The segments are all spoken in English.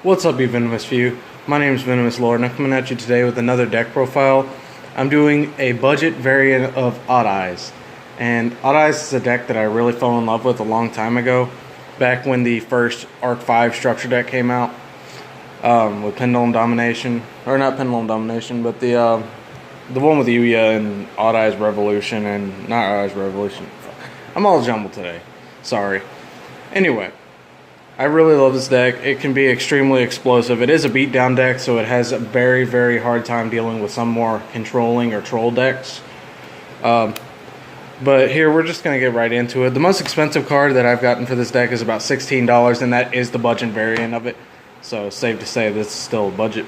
What's up, you Venomous Few? My name is Venomous Lord, and I'm coming at you today with another deck profile. I'm doing a budget variant of Odd Eyes. And Odd Eyes is a deck that I really fell in love with a long time ago, back when the first Arc 5 structure deck came out, with Pendulum Domination. Or not Pendulum Domination, but the one with Yuya and Odd Eyes Revolution, and not Odd Eyes Revolution. I'm all jumbled today. Sorry. Anyway. I really love this deck. It can be extremely explosive. It is a beatdown deck, so it has a very, very hard time dealing with some more controlling or troll decks. But here, we're just going to get right into it. The most expensive card that I've gotten for this deck is about $16, and that is the budget variant of it. So, safe to say this is still a budget.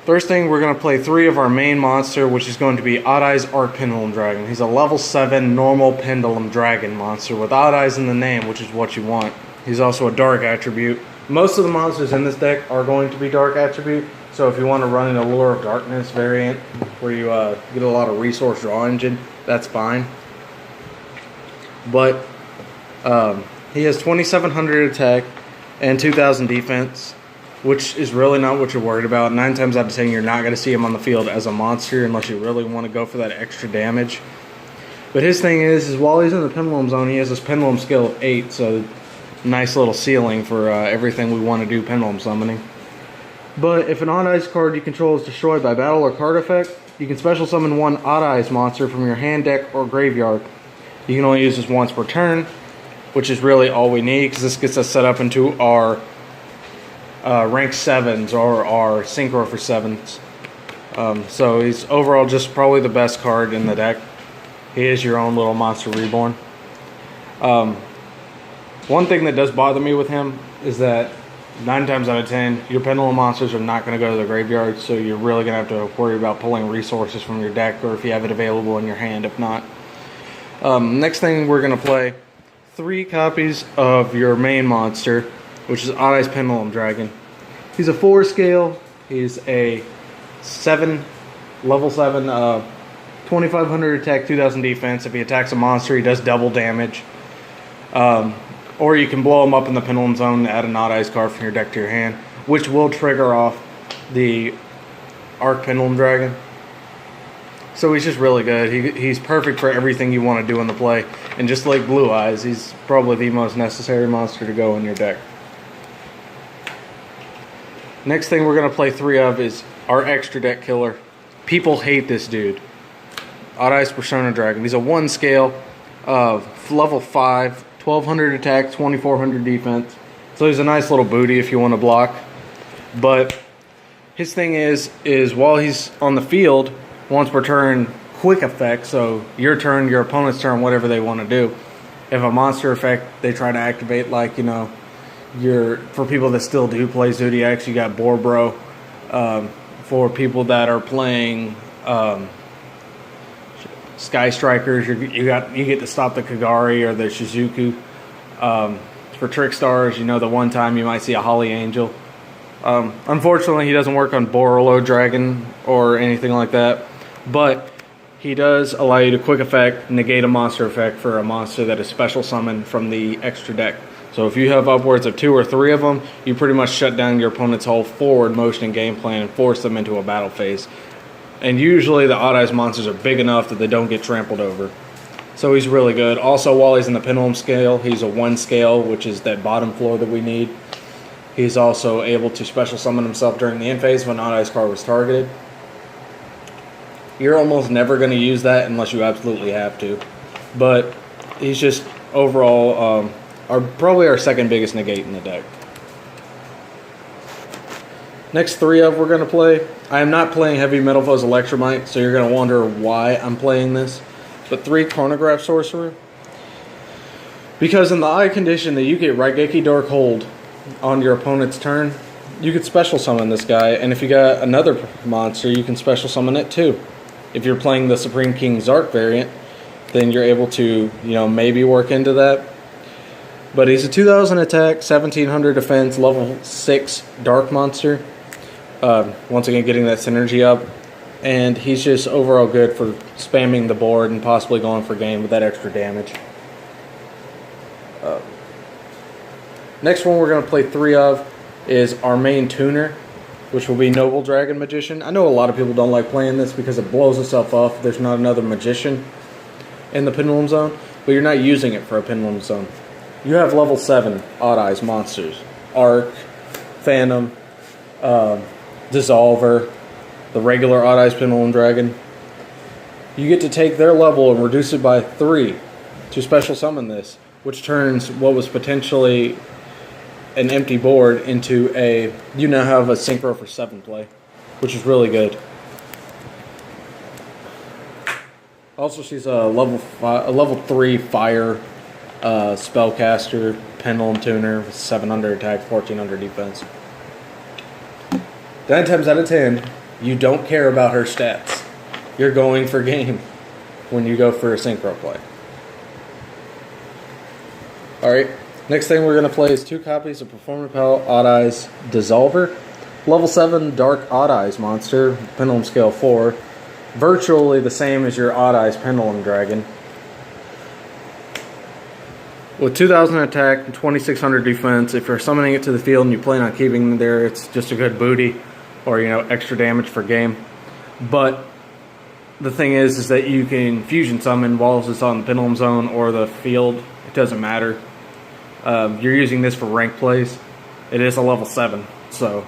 First thing, we're going to play 3 of our main monster, which is going to be Odd Eyes Arc Pendulum Dragon. He's a level 7 normal Pendulum Dragon monster with Odd Eyes in the name, which is what you want. He's also a dark attribute. Most of the monsters in this deck are going to be dark attribute, so if you want to run an Allure of Darkness variant, where you get a lot of resource draw engine, that's fine. But he has 2,700 attack and 2,000 defense, which is really not what you're worried about. 9 times out of 10, you're not going to see him on the field as a monster unless you really want to go for that extra damage. But his thing is while he's in the Pendulum Zone, he has this Pendulum skill of 8, so nice little ceiling for everything we want to do Pendulum Summoning. But if an Odd Eyes card you control is destroyed by battle or card effect, you can special summon one Odd Eyes monster from your hand, deck, or graveyard. You can only use this once per turn, which is really all we need, because this gets us set up into our rank 7s or our Synchro for 7s. So he's overall just probably the best card in the deck. He is your own little monster reborn. One thing that does bother me with him is that 9 times out of 10, your Pendulum monsters are not going to go to the graveyard, so you're really going to have to worry about pulling resources from your deck, or if you have it available in your hand, if not. Next thing, we're going to play 3 copies of your main monster, which is Odd Eyes Pendulum Dragon. He's a 4 scale. He's a level 7, 2,500 attack, 2,000 defense. If he attacks a monster, he does double damage. Or you can blow him up in the Pendulum Zone and add an Odd Eyes card from your deck to your hand, which will trigger off the Arc Pendulum Dragon. So he's just really good. He's perfect for everything you want to do in the play. And just like Blue Eyes, he's probably the most necessary monster to go in your deck. Next thing we're going to play 3 of is our extra deck killer. People hate this dude. Odd Eyes Persona Dragon. He's a 1 scale of level 5, 1,200 attack, 2,400 defense. So he's a nice little booty if you want to block. But his thing is while he's on the field, once per turn, quick effect. So your turn, your opponent's turn, whatever they want to do. If a monster effect they try to activate, like, you know, for people that still do play Zodiacs, you got Borbro. For people that are playing Sky Strikers, you get to stop the Kagari or the Shizuku. For Trick Stars, you know, the one time you might see a Holly Angel. Unfortunately, he doesn't work on Borolo Dragon or anything like that, but he does allow you to quick effect negate a monster effect for a monster that is special summoned from the extra deck. So if you have upwards of 2 or 3 of them, you pretty much shut down your opponent's whole forward motion and game plan and force them into a battle phase. And usually the Odd Eyes monsters are big enough that they don't get trampled over. So he's really good. Also, while he's in the Pendulum scale, he's a 1 scale, which is that bottom floor that we need. He's also able to special summon himself during the end phase if an Odd Eyes card was targeted. You're almost never going to use that unless you absolutely have to. But he's just overall probably our second biggest negate in the deck. Next 3 of we're going to play. I am not playing Heavy Metal Foes Electromite, so you're going to wonder why I'm playing this. But 3 Chronograph Sorcerer. Because in the eye condition that you get Raigeki Dark Hold on your opponent's turn, you could special summon this guy, and if you got another monster, you can special summon it too. If you're playing the Supreme King Zark variant, then you're able to, you know, maybe work into that. But he's a 2,000 attack, 1,700 defense, level 6 dark monster. Once again, getting that synergy up. And he's just overall good for spamming the board and possibly going for game with that extra damage. Next one we're going to play 3 of is our main tuner, which will be Noble Dragon Magician. I know a lot of people don't like playing this because it blows itself off. There's not another Magician in the Pendulum Zone, but you're not using it for a Pendulum Zone. You have level 7 Odd Eyes monsters. Arc, Phantom, Dissolver, the regular Odd Eyes Pendulum Dragon. You get to take their level and reduce it by 3 to special summon this, which turns what was potentially an empty board into a, you now have a Synchro for 7 play, which is really good. Also, she's a level 3 fire spellcaster, pendulum tuner with 700 attack, 1400 defense. 9 times out of 10, you don't care about her stats. You're going for game when you go for a synchro play. Alright, next thing we're going to play is 2 copies of Performer Pal Odd Eyes Dissolver. Level 7 Dark Odd Eyes monster, Pendulum Scale 4. Virtually the same as your Odd Eyes Pendulum Dragon. With 2000 attack and 2600 defense, if you're summoning it to the field and you plan on keeping it there, it's just a good booty, or extra damage for game. But the thing is that you can fusion summon while it's on the Pendulum Zone or the field. It doesn't matter. You're using this for rank plays. It is a level 7, so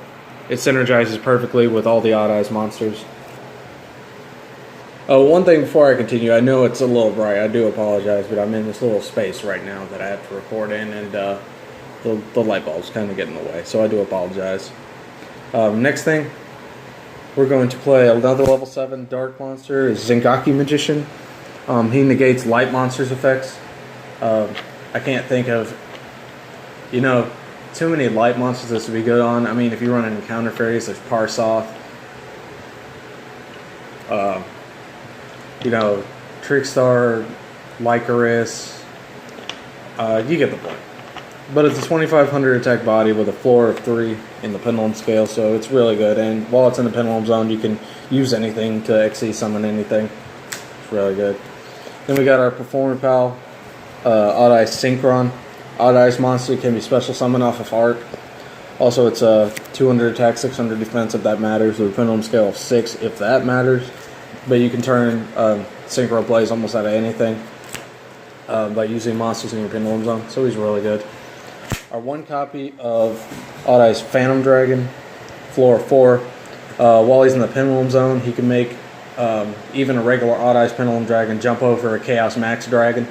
it synergizes perfectly with all the Odd Eyes monsters. Oh, one thing before I continue, I know it's a little bright. I do apologize, but I'm in this little space right now that I have to record in, and the light bulb's kind of getting in the way, so I do apologize. Next thing, we're going to play another level 7 Dark monster, is Zingaki Magician. He negates light monsters' effects. I can't think of, too many light monsters this would be good on. I mean, if you run an Encounter Fairies, there's Parsoth. Trickstar, Lycoris, you get the point. But it's a 2500 attack body with a floor of 3 in the Pendulum Scale, so it's really good. And while it's in the Pendulum Zone, you can use anything to XC summon anything. It's really good. Then we got our Performer Pal, Odd Eyes Synchron. Odd Eyes monster can be special summoned off of Arc. Also, it's a 200 attack, 600 defense if that matters, with a Pendulum Scale of 6 if that matters. But you can turn synchro plays almost out of anything by using monsters in your Pendulum Zone, so he's really good. Our 1 copy of Odd Eyes Phantom Dragon, floor 4. While he's in the Pendulum Zone, he can make even a regular Odd Eyes Pendulum Dragon jump over a Chaos Max Dragon,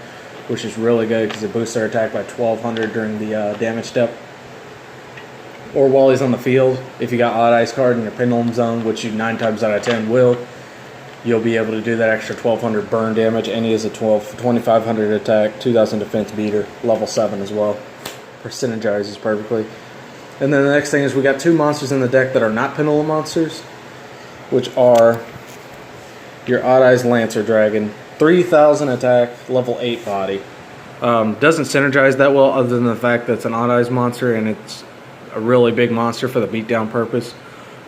which is really good because it boosts their attack by 1200 during the damage step. Or while he's on the field, if you got Odd Eyes card in your Pendulum Zone, which you 9 times out of 10 will, you'll be able to do that extra 1200 burn damage, and he is a 2500 attack, 2000 defense beater, level 7 as well. Synergizes perfectly. And then the next thing is we got 2 monsters in the deck that are not Pendulum monsters, which are your Odd Eyes Lancer Dragon, 3000 attack, level 8 body. Doesn't synergize that well other than the fact that it's an Odd Eyes monster and it's a really big monster for the beatdown purpose.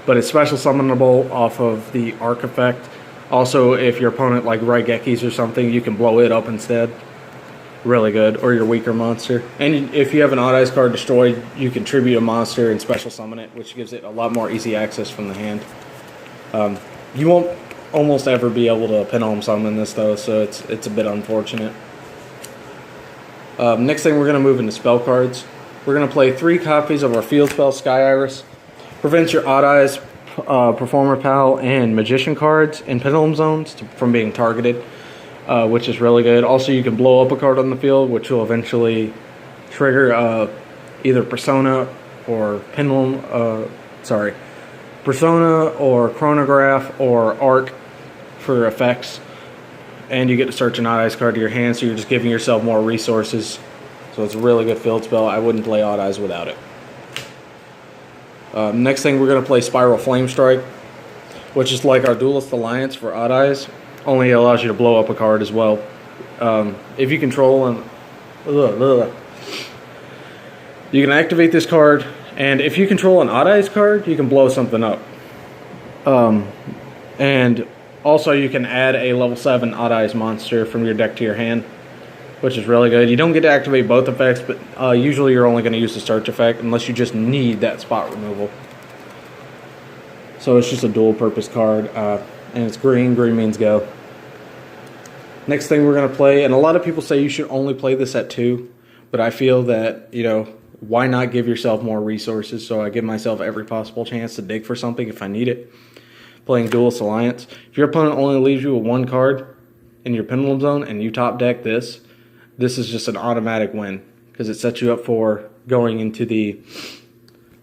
But it's special summonable off of the Arc effect. Also, if your opponent like Raigekis or something, you can blow it up instead. Really good. Or your weaker monster. And if you have an Odd Eyes card destroyed, you can tribute a monster and special summon it, which gives it a lot more easy access from the hand. You won't almost ever be able to Pendulum summon this though, so it's a bit unfortunate. Next thing, we're going to move into spell cards. We're going to play 3 copies of our field spell, Sky Iris. Prevents your Odd Eyes, Performer Pal, and Magician cards in Pendulum Zones from being targeted, which is really good. Also, you can blow up a card on the field, which will eventually trigger either Persona or Persona or Chronograph or Arc for effects. And you get to search an Odd Eyes card to your hand, so you're just giving yourself more resources. So it's a really good field spell. I wouldn't play Odd Eyes without it. Next thing, we're going to play Spiral Flame Strike, which is like our Duelist Alliance for Odd Eyes. Only allows you to blow up a card as well. If you control you can activate this card, and if you control an Odd Eyes card, you can blow something up. And also you can add a level 7 Odd Eyes monster from your deck to your hand. which is really good. You don't get to activate both effects, but usually you're only going to use the search effect unless you just need that spot removal. So it's just a dual purpose card, and it's green. Green means go. Next thing we're going to play, and a lot of people say you should only play this at 2, but I feel that, you know, why not give yourself more resources? So I give myself every possible chance to dig for something if I need it. Playing Duelist Alliance. If your opponent only leaves you with 1 card in your Pendulum Zone and you top deck this is just an automatic win because it sets you up for going into the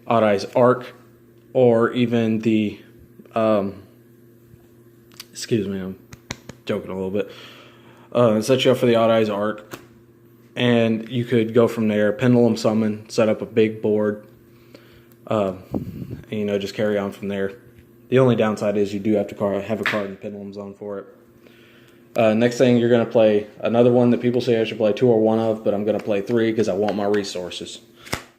Odd Eyes Arc or even the, excuse me, I'm joking a little bit. It sets you up for the Odd Eyes Arc, and you could go from there, Pendulum Summon, set up a big board, and, you know, just carry on from there. The only downside is you do have to have a card in Pendulum Zone for it. Next thing, you're going to play another one that people say I should play 2 or 1 of, but I'm going to play 3 because I want my resources.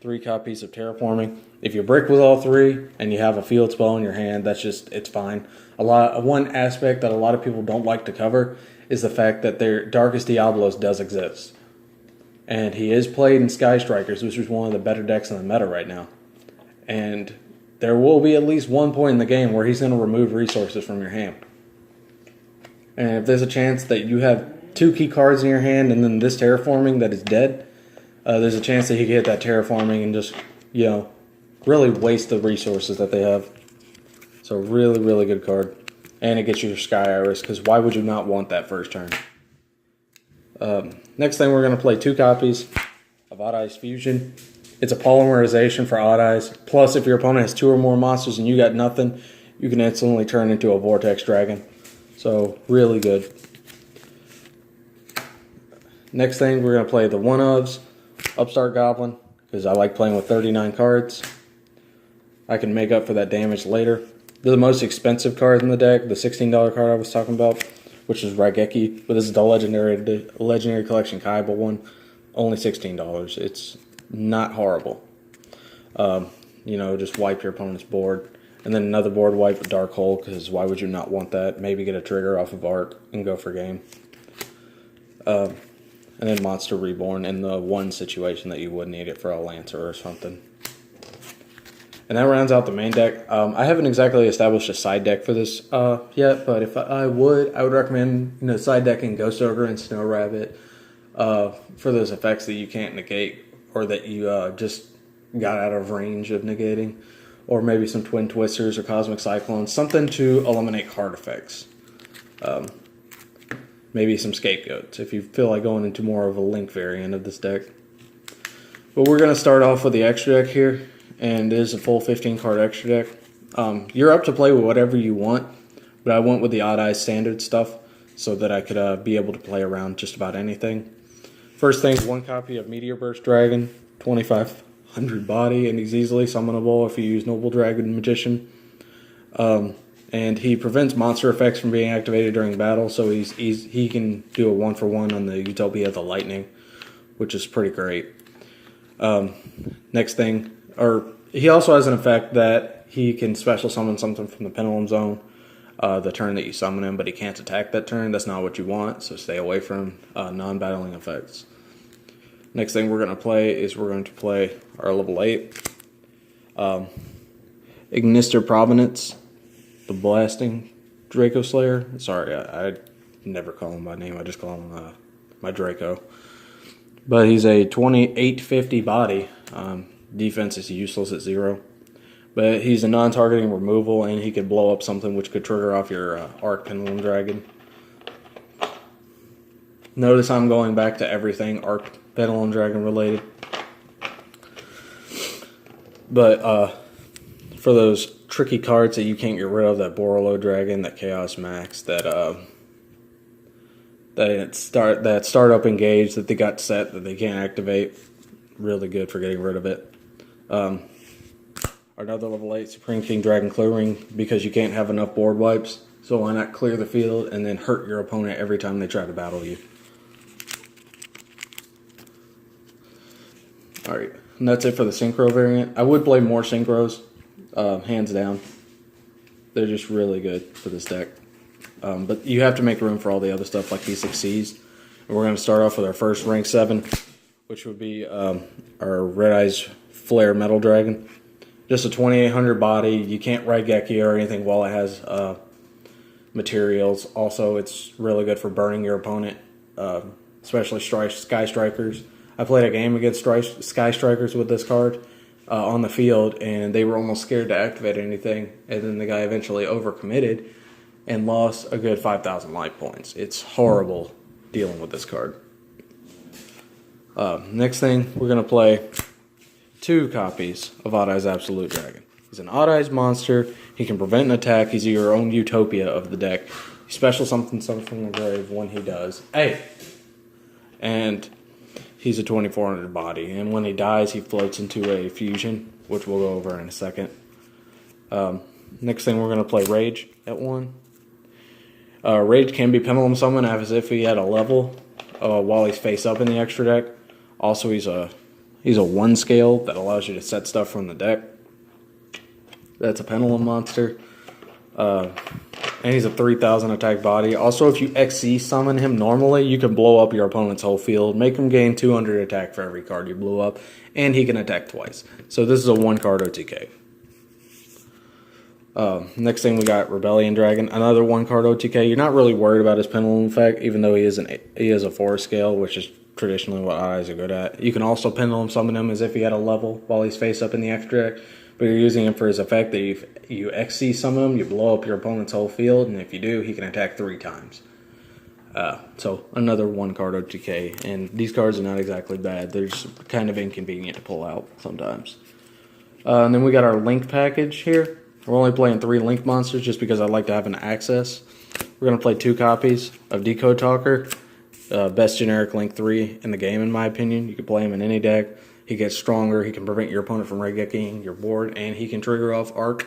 3 copies of Terraforming. If you brick with all 3 and you have a field spell in your hand, that's just, it's fine. One aspect that a lot of people don't like to cover is the fact that their Darkest Diablos does exist. And he is played in Sky Strikers, which is one of the better decks in the meta right now. And there will be at least one point in the game where he's going to remove resources from your hand. And if there's a chance that you have 2 key cards in your hand and then this Terraforming that is dead, there's a chance that he can hit that Terraforming and just, you know, really waste the resources that they have. So really, really good card. And it gets you your Sky Iris, because why would you not want that first turn? Next thing, we're going to play 2 copies of Odd Eyes Fusion. It's a polymerization for Odd Eyes. Plus, if your opponent has 2 or more monsters and you got nothing, you can instantly turn into a Vortex Dragon. So, really good. Next thing, we're going to play the 1-ofs, Upstart Goblin, because I like playing with 39 cards. I can make up for that damage later. They're the most expensive card in the deck, the $16 card I was talking about, which is Raigeki, but this is the Legendary Collection Kaiba one, only $16. It's not horrible. You know, just wipe your opponent's board. And then another board wipe with Dark Hole, because why would you not want that? Maybe get a trigger off of Arc and go for game. And then Monster Reborn in the one situation that you would need it for a Lancer or something. And that rounds out the main deck. I haven't exactly established a side deck for this yet, but if I would recommend, you know, side decking Ghost Ogre and Snow Rabbit for those effects that you can't negate or that you just got out of range of negating, or maybe some Twin Twisters or Cosmic Cyclones, something to eliminate card effects. Maybe some Scapegoats if you feel like going into more of a Link variant of this deck. But we're going to start off with the extra deck here. And it is a full 15-card extra deck. You're up to play with whatever you want, but I went with the Odd Eyes standard stuff so that I could be able to play around just about anything. First thing, 1 copy of Meteor Burst Dragon, 2500 body, and he's easily summonable if you use Noble Dragon Magician. And he prevents monster effects from being activated during battle, so he can do a 1-for-1 on the Utopia of the Lightning, which is pretty great. Next thing, he also has an effect that he can special summon something from the Pendulum Zone the turn that you summon him, but he can't attack that turn. That's not what you want, so stay away from non-battling effects. Next thing we're going to play is our level 8. Ignister Provenance, the Blasting Draco Slayer. Sorry, I never call him by name. I just call him my Draco. But he's a 2850 body. Defense is useless at 0. But he's a non-targeting removal, and he could blow up something which could trigger off your Arc Pendulum Dragon. Notice I'm going back to everything Arc Pendulum Dragon related. But for those tricky cards that you can't get rid of, that Borolo Dragon, that Chaos Max, that startup engage that they got set that they can't activate, really good for getting rid of it. Another level 8 Supreme King Dragon Clearing, because you can't have enough board wipes, so why not clear the field and then hurt your opponent every time they try to battle you. Alright, and that's it for the Synchro variant. I would play more Synchros, hands down. They're just really good for this deck. But you have to make room for all the other stuff like P6Cs. And we're going to start off with our first rank 7, which would be our Red Eyes Flare Metal Dragon. Just a 2800 body. You can't Raigeki or anything while it has materials. Also, it's really good for burning your opponent, especially Sky Strikers. I played a game against Sky Strikers with this card on the field, and they were almost scared to activate anything. And then the guy eventually overcommitted and lost a good 5,000 life points. It's horrible dealing with this card. Next thing, we're going to play 2 copies of Odd Eyes Absolute Dragon. He's an Odd Eyes monster. He can prevent an attack. He's your own Utopia of the deck. You special something from the grave when he does. Hey! And he's a 2400 body. And when he dies, he floats into a fusion, which we'll go over in a second. Next thing, we're going to play Rage at 1. Rage can be Pendulum Summon as if he had a level while he's face up in the extra deck. Also, he's a 1 scale that allows you to set stuff from the deck. That's a Pendulum monster. And he's a 3000 attack body. Also, if you XC summon him normally, you can blow up your opponent's whole field, make him gain 200 attack for every card you blew up, and he can attack twice. So this is a 1 card OTK. Next thing, we got Rebellion Dragon, another 1 card OTK. You're not really worried about his Pendulum effect, even though he is a 4 scale, which is traditionally what Odd Eyes are good at. You can also Pendulum Summon him as if he had a level while he's face up in the extra deck, but you're using him for his effect that if you XC summon him, you blow up your opponent's whole field, and if you do, he can attack 3 times. So another 1 card OTK, and these cards are not exactly bad. They're just kind of inconvenient to pull out sometimes. And then we got our Link package here. We're only playing 3 Link monsters just because I like to have an access. We're going to play 2 copies of Decode Talker. Best generic Link 3 in the game, in my opinion. You can play him in any deck. He gets stronger. He can prevent your opponent from Raigeking your board, and he can trigger off Arc.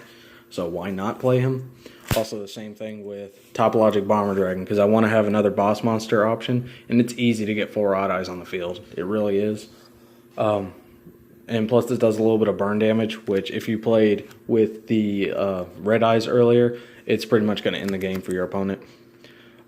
So why not play him? Also the same thing with Topologic Bomber Dragon, because I want to have another boss monster option, and it's easy to get 4 Odd Eyes on the field. It really is. And plus this does a little bit of burn damage, which if you played with the Red Eyes earlier, it's pretty much going to end the game for your opponent.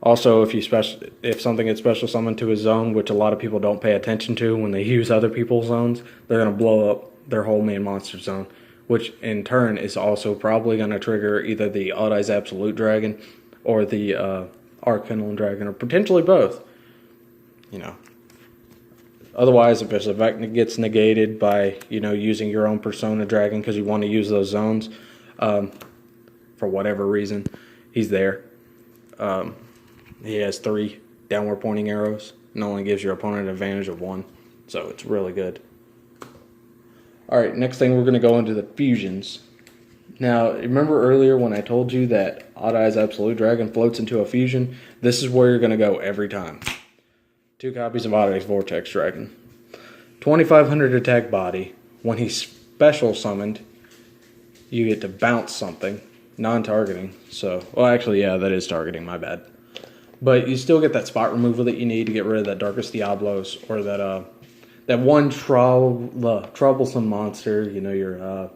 Also, if something gets special summoned to a zone, which a lot of people don't pay attention to when they use other people's zones, they're going to blow up their whole main monster zone, which in turn is also probably going to trigger either the Odd Eyes Absolute Dragon or the Arc Pendulum Dragon, or potentially both. You know. Otherwise, if his effect gets negated by, using your own Persona Dragon because you want to use those zones, for whatever reason, he's there. He has 3 downward pointing arrows and only gives your opponent an advantage of 1. So it's really good. Alright, next thing we're going to go into the fusions. Now, remember earlier when I told you that Odd Eyes Absolute Dragon floats into a fusion? This is where you're going to go every time. 2 copies of Odd Eyes Vortex Dragon. 2500 attack body. When he's special summoned, you get to bounce something. Non-targeting. So, well, actually, yeah, that is targeting, my bad. But you still get that spot removal that you need to get rid of that Darkest Diablos, or that one troublesome monster, your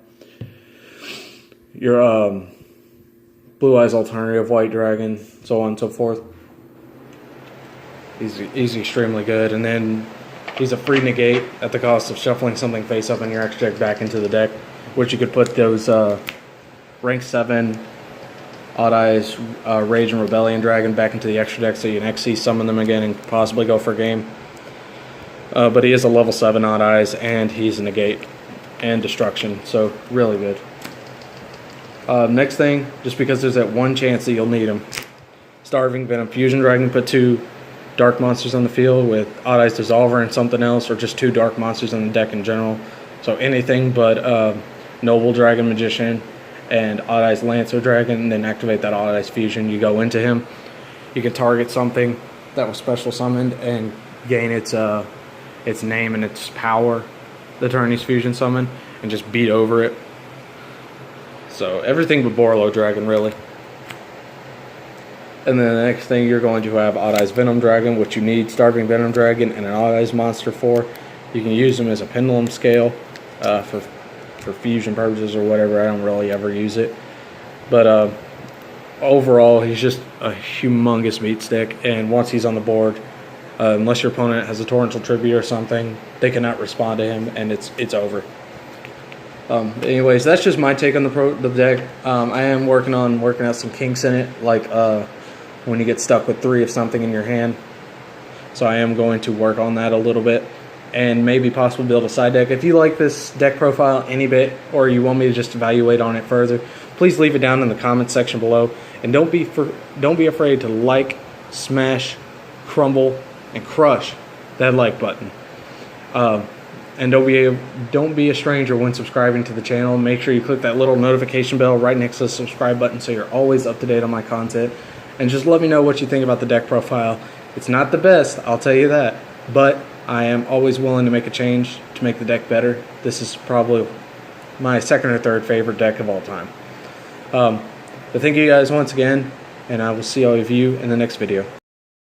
Blue Eyes Alternative White Dragon, so on and so forth. He's extremely good, and then he's a free negate at the cost of shuffling something face up in your extra deck back into the deck, which you could put those rank 7 Odd Eyes Rage and Rebellion Dragon back into the extra deck so you can XC summon them again and possibly go for a game. But he is a level 7 Odd Eyes, and he's a negate and destruction, so really good. Next thing, just because there's that one chance that you'll need him, Starving Venom Fusion Dragon. Put 2 dark monsters on the field with Odd Eyes Dissolver and something else, or just 2 dark monsters on the deck in general. So anything but Noble Dragon Magician and Odd Eyes Lancer Dragon, and then activate that Odd Eyes Fusion. You go into him. You can target something that was special summoned and gain its name and its power the turn he's fusion summoned, and just beat over it. So everything but Borlo Dragon, really. And then the next thing, you're going to have Odd Eyes Venom Dragon, which you need Starving Venom Dragon and an Odd Eyes monster for. You can use them as a pendulum scale for fusion purposes or whatever. I don't really ever use it. But overall, he's just a humongous meat stick. And once he's on the board, Unless your opponent has a torrential tribute or something, they cannot respond to him, and it's over. Anyways, that's just my take on the deck. I am working out some kinks in it, like when you get stuck with 3 of something in your hand. So I am going to work on that a little bit, and maybe possibly build a side deck. If you like this deck profile any bit, or you want me to just evaluate on it further, please leave it down in the comments section below. And don't be afraid to like, smash, crumble, and crush that like button. And don't be a stranger when subscribing to the channel. Make sure you click that little notification bell right next to the subscribe button so you're always up to date on my content. And just let me know what you think about the deck profile. It's not the best, I'll tell you that, but I am always willing to make a change to make the deck better. This is probably my second or third favorite deck of all time. But thank you guys once again, and I will see all of you in the next video.